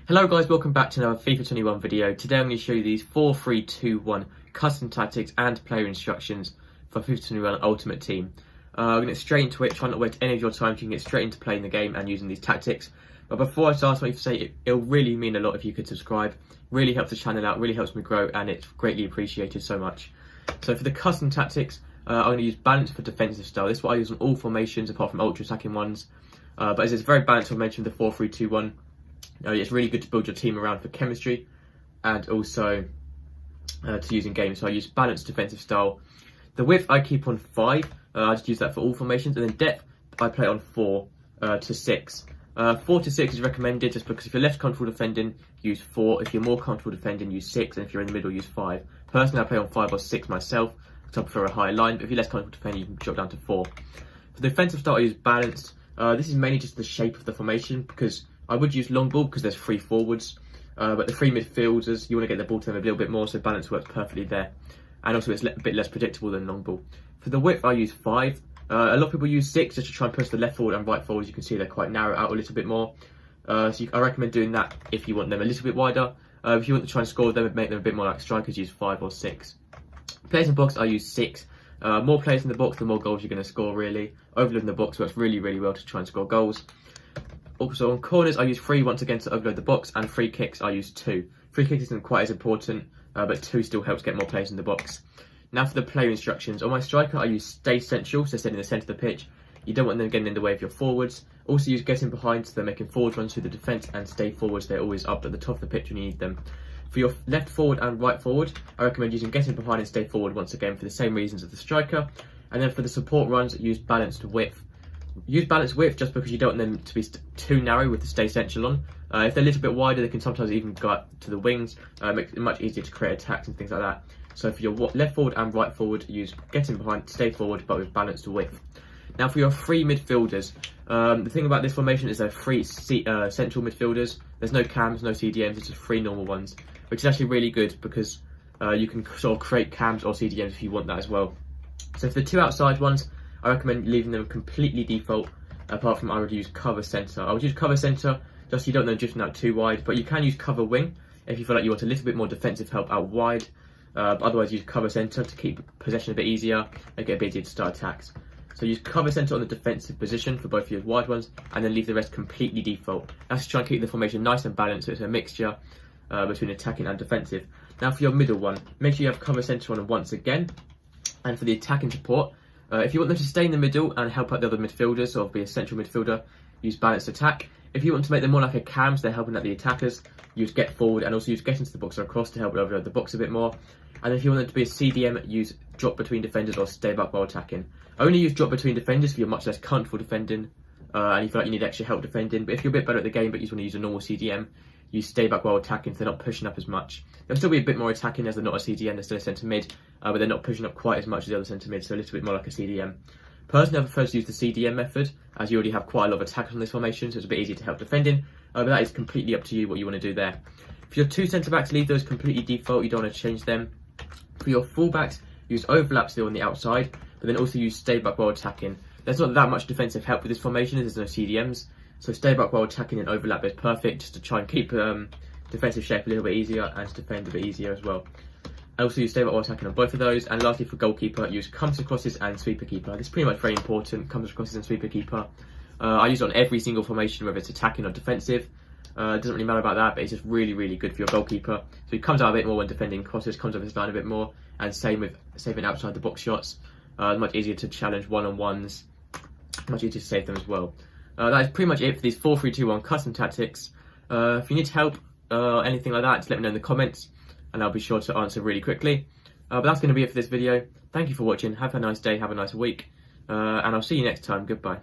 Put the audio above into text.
Hello guys, welcome back to another FIFA 21 video. Today I'm going to show you these 4-3-2-1 custom tactics and player instructions for FIFA 21 Ultimate Team. I'm going to get straight into it, try not to waste any of your time so you can get straight into playing the game and using these tactics. But before I start, I want to say it'll really mean a lot if you could subscribe. Really helps the channel out, really helps me grow, and it's greatly appreciated so much. So for the custom tactics, I'm going to use balance for defensive style. This is what I use on all formations apart from ultra attacking ones. But as it's very balanced, I mentioned the 4-3-2-1. It's really good to build your team around for chemistry and also to use in games. So I use balanced defensive style. The width I keep on 5. I just use that for all formations, and then depth I play on 4 to 6. 4 to 6 is recommended just because if you're less comfortable defending, use 4. If you're more comfortable defending, use 6. And if you're in the middle, use 5. Personally, I play on 5 or 6 myself because I prefer a higher line. But if you're less comfortable defending, you can drop down to 4. For the defensive style, I use balanced. This is mainly just the shape of the formation because I would use long ball because there's 3 forwards, but the 3 midfielders, you want to get the ball to them a little bit more, so balance works perfectly there. And also it's a bit less predictable than long ball. For the width, I use 5. A lot of people use 6 just to try and push the left forward and right forward. As you can see, they're quite narrow out a little bit more. I recommend doing that if you want them a little bit wider. If you want to try and score them and make them a bit more like strikers, use 5 or 6. Players in the box, I use 6. More players in the box, the more goals you're going to score, really. Overloading the box works really, really well to try and score goals. Also on corners, I use 3 once again to overload the box, and free kicks, I use 2. Free kicks isn't quite as important, but 2 still helps get more players in the box. Now for the player instructions. On my striker, I use stay central, so stay in the centre of the pitch. You don't want them getting in the way of your forwards. Also use getting behind, so they're making forward runs through the defence, and stay forwards, they're always up at the top of the pitch when you need them. For your left forward and right forward, I recommend using getting behind and stay forward once again for the same reasons as the striker. And then for the support runs, use balanced width. Use balanced width just because you don't want them to be too narrow with the stay central on. If they're a little bit wider, they can sometimes even go up to the wings. Makes it much easier to create attacks and things like that. So for your left forward and right forward, use getting behind, stay forward, but with balanced width. Now for your 3 midfielders, the thing about this formation is they're 3 central midfielders. There's no cams, no CDMs, it's just 3 normal ones, which is actually really good because you can sort of create cams or CDMs if you want that as well. So for the 2 outside ones, I recommend leaving them completely default, apart from I would use cover centre. I would use cover centre just so you don't know drifting out too wide, but you can use cover wing if you feel like you want a little bit more defensive help out wide. But otherwise use cover centre to keep possession a bit easier and get a bit easier to start attacks. So use cover centre on the defensive position for both of your wide ones, and then leave the rest completely default. That's to try and keep the formation nice and balanced, so it's a mixture between attacking and defensive. Now for your middle one, make sure you have cover centre on once again. And for the attacking support, if you want them to stay in the middle and help out the other midfielders, or be a central midfielder, use balanced attack. If you want to make them more like a cam, so they're helping out the attackers, use get forward, and also use get into the box or across to help overload the box a bit more. And if you want them to be a CDM, use drop between defenders or stay back while attacking. I only use drop between defenders if you're much less comfortable defending and you feel like you need extra help defending. But if you're a bit better at the game but you just want to use a normal CDM, use stay back while attacking so they're not pushing up as much. They'll still be a bit more attacking as they're not a CDM, they're still a centre mid, but they're not pushing up quite as much as the other centre mid, so a little bit more like a CDM. Personally, I prefer to use the CDM method, as you already have quite a lot of attackers on this formation, so it's a bit easier to help defending, but that is completely up to you what you want to do there. For your 2 centre-backs, leave those completely default, you don't want to change them. For your full-backs, use overlap still on the outside, but then also use stay back while attacking. There's not that much defensive help with this formation, as there's no CDMs, so stay back while attacking and overlap is perfect, just to try and keep defensive shape a little bit easier and to defend a bit easier as well. I also use stay back while attacking on both of those. And lastly for goalkeeper, use comes crosses and sweeper keeper. This is pretty much very important, comes crosses and sweeper keeper. I use it on every single formation, whether it's attacking or defensive. It doesn't really matter about that, but it's just really, really good for your goalkeeper. So he comes out a bit more when defending crosses, comes off his line a bit more, and same with saving outside the box shots. Much easier to challenge one-on-ones, much easier to save them as well. That is pretty much it for these 4-3-2-1 custom tactics. If you need help, anything like that, just let me know in the comments and I'll be sure to answer really quickly. But that's going to be it for this video. Thank you for watching, have a nice day, have a nice week, and I'll see you next time. Goodbye.